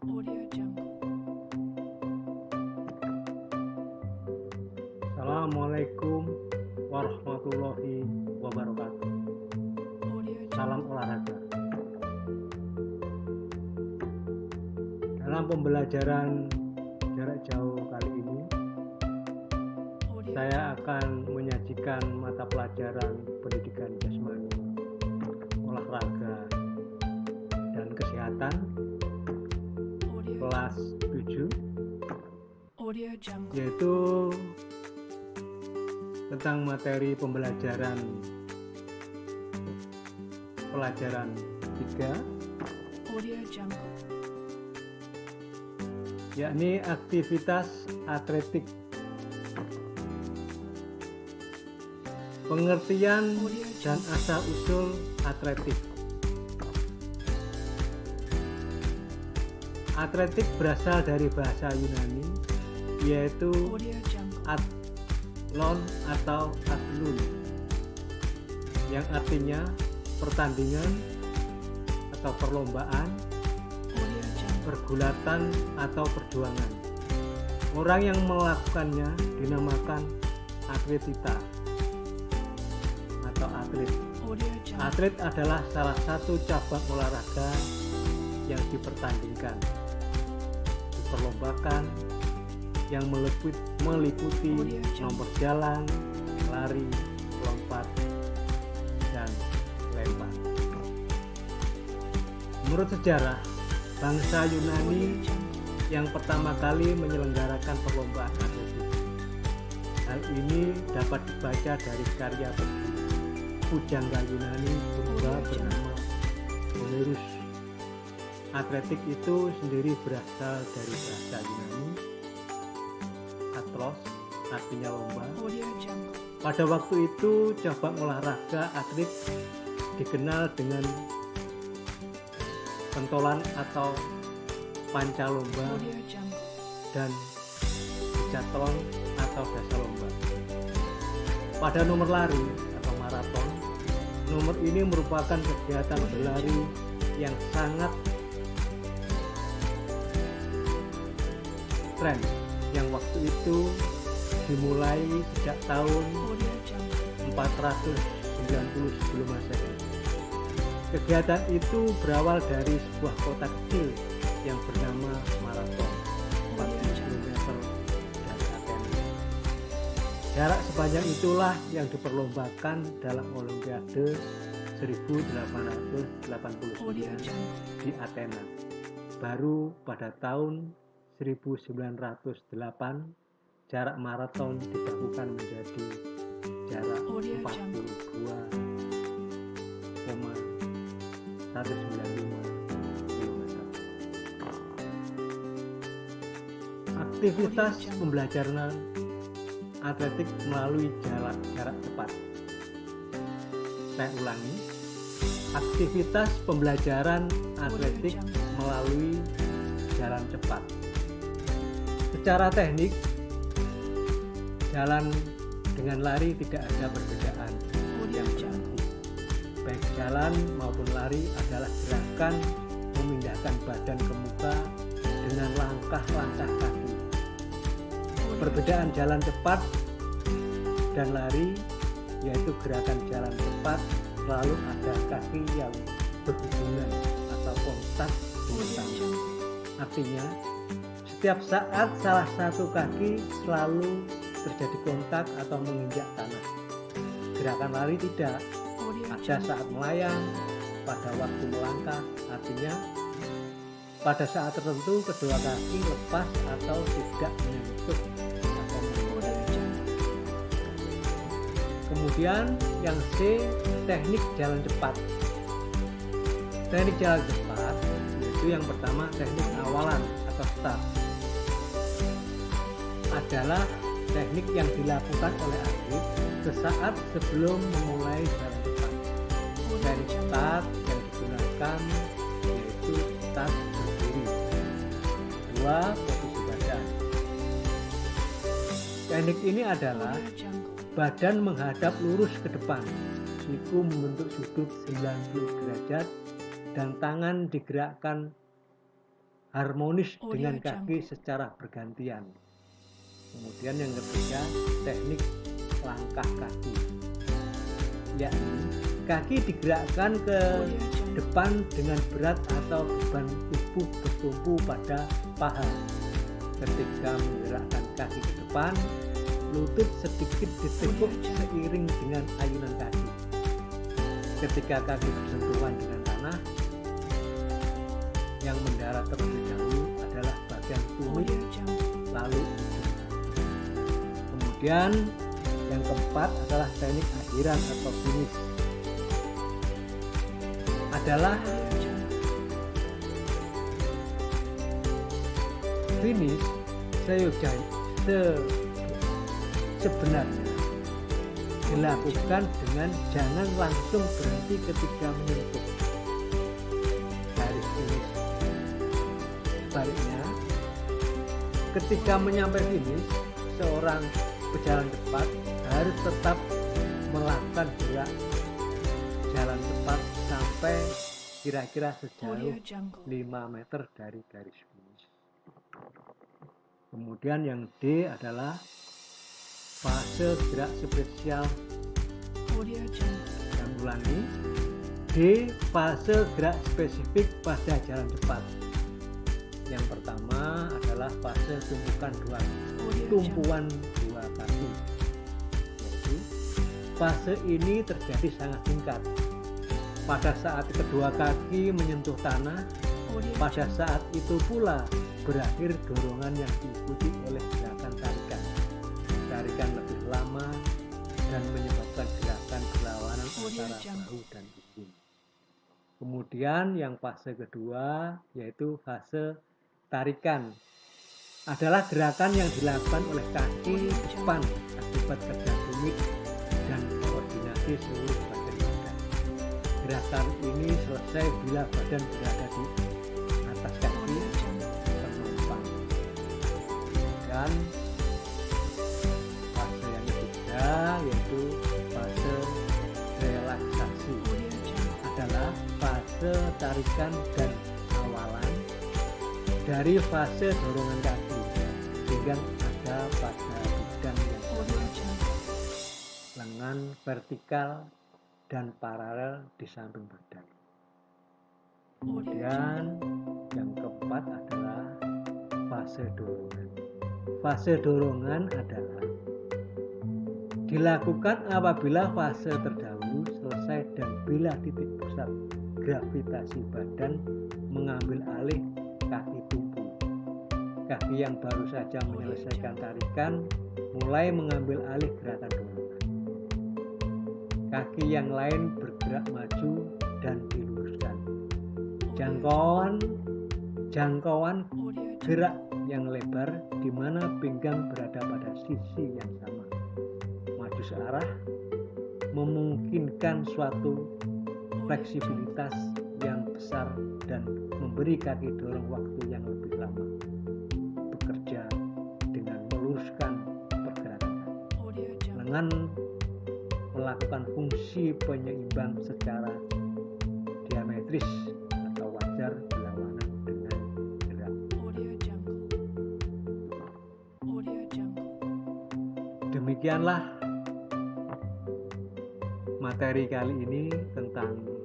Audio Jungle. Assalamualaikum warahmatullahi wabarakatuh. Audio Salam Jungle. olahraga. Dalam pembelajaran jarak jauh kali ini, Audio saya Jungle. akan menyajikan mata pelajaran pendidikan jasmani, olahraga, dan kesehatan Audio kelas Jungle. 7, Audio Jungle. yaitu tentang materi pembelajaran pelajaran 3, Audio Jungle. yakni aktivitas atletik. Pengertian dan asal-usul atletik. Atletik berasal dari bahasa Yunani, yaitu Audio Jungle. atlon atau atlun, yang artinya pertandingan atau perlombaan, Audio Jungle. pergulatan atau perjuangan. Orang yang melakukannya dinamakan atletita atau atlet. Audio Jungle. Atlet adalah salah satu cabang olahraga yang dipertandingkan, diperlombakan, yang meliputi nomor jalan, lari, lompat, dan lempar. Menurut sejarah, bangsa Audio Yunani Jungle. yang pertama kali menyelenggarakan perlombaan atletik. Hal ini dapat dibaca dari karya pujangga Yunani purba bernama Homerus. Atletik itu sendiri berasal dari bahasa Yunani atlos, artinya lomba. Audio Jungle. Pada waktu itu cabang olahraga atlet dikenal dengan pentolan atau pancalomba Audio Jungle. dan biathlon atau dasar lomba. Pada nomor lari atau maraton, nomor ini merupakan kegiatan berlari yang sangat tren, yang waktu itu dimulai sejak tahun Audio Jungle. 490 sebelum Masehi. Kegiatan itu berawal dari sebuah kota kecil yang bernama Marathon, 40 km dari Athena. Jarak sepanjang itulah yang diperlombakan dalam Olimpiade 1889 Audio Jungle. di Athena. Baru pada tahun 1908 jarak maraton dilakukan menjadi jarak 42,195 km. Aktivitas pembelajaran atletik melalui jarak cepat. Saya ulangi, aktivitas pembelajaran atletik melalui jalan cepat. Secara teknik, jalan dengan lari tidak ada perbedaan yang berarti. Baik jalan maupun lari adalah gerakan memindahkan badan ke muka dengan langkah-langkah kaki. Perbedaan jalan cepat dan lari yaitu gerakan jalan cepat selalu ada kaki yang berhubungan atau kontak dengan tangan. Artinya, setiap saat salah satu kaki selalu terjadi kontak atau menginjak tanah. Gerakan lari tidak, ada saat melayang, pada waktu melangkah, artinya pada saat tertentu kedua kaki lepas atau tidak menyentuh atau menginjak. Kemudian yang C, teknik jalan cepat. Teknik jalan cepat yaitu yang pertama teknik awalan atau start. Adalah teknik yang dilakukan oleh atlet sesaat sebelum memulai jalan cepat. Teknik start yang digunakan yaitu start berdiri. Kedua, posisi badan. Teknik ini adalah badan menghadap lurus ke depan, siku membentuk sudut 90 derajat, dan tangan digerakkan harmonis Audio dengan kaki Jungle. secara bergantian. Kemudian yang ketiga, teknik langkah kaki, yakni kaki digerakkan ke Audio Jungle. depan dengan berat atau beban tubuh bertumpu pada paha. Ketika menggerakkan kaki ke depan, lutut sedikit ditekuk seiring dengan ayunan kaki. Ketika kaki bersentuhan dengan tanah, yang mendarat terlebih dahulu adalah bagian tumit, Audio Jungle. lalu ujung. Kemudian yang keempat adalah teknik akhiran atau finish. Adalah Audio Jungle. finish sebenarnya dilakukan dengan jangan langsung berhenti ketika menyentuh garis finish. Sebaliknya, ketika menyampai finish, seorang pejalan cepat harus tetap melakukan gerak jalan cepat sampai kira-kira Audio sejauh Jungle. 5 meter dari garis finish. Kemudian yang D adalah fase gerak spesial. Audio Jungle. Yang ulangi, D fase gerak spesifik pada jalan cepat. Yang pertama adalah fase Audio Jungle. tumpuan dua kaki. Yaitu, fase ini terjadi sangat singkat. Pada saat kedua kaki menyentuh tanah, Audio pada Jungle. saat itu pula berakhir dorongan yang diikuti oleh gerakan tarikan. Tarikan lebih lama dan menyebabkan gerakan berlawanan Audio antara Jungle. bahu dan punggung. Kemudian yang fase kedua yaitu fase tarikan, adalah gerakan yang dilakukan oleh kaki depan akibat kerja tumit dan koordinasi seluruh badan badan. Gerakan ini selesai bila badan berada di atas kaki Audio Jungle. penumpang. Dan fase yang ketiga yaitu fase relaksasi, Audio Jungle. adalah fase tarikan dan awalan dari fase dorongan kaki hingga ada pada bidang yang Audio Jungle. lengan vertikal dan paralel di samping badan. Audio Kemudian Jungle. yang keempat adalah fase dorongan. Fase dorongan adalah dilakukan apabila fase terdahulu selesai dan bila titik pusat gravitasi badan mengambil alih kaki tumpu. Kaki yang baru saja menyelesaikan tarikan mulai mengambil alih gerakan dorongan. Kaki yang lain bergerak maju dan diluruskan. Jangkauan Audio gerak yang lebar di mana pinggang berada pada sisi yang sama. Maju searah memungkinkan suatu fleksibilitas yang besar dan memberi kaki dorong waktu yang lebih lama bekerja dengan meluruskan pergerakan. Audio Jungle. Lengan melakukan fungsi penyeimbang secara diametris atau wajar berlawanan dengan gerak. Audio Jungle. Audio Jungle. Demikianlah materi kali ini tentang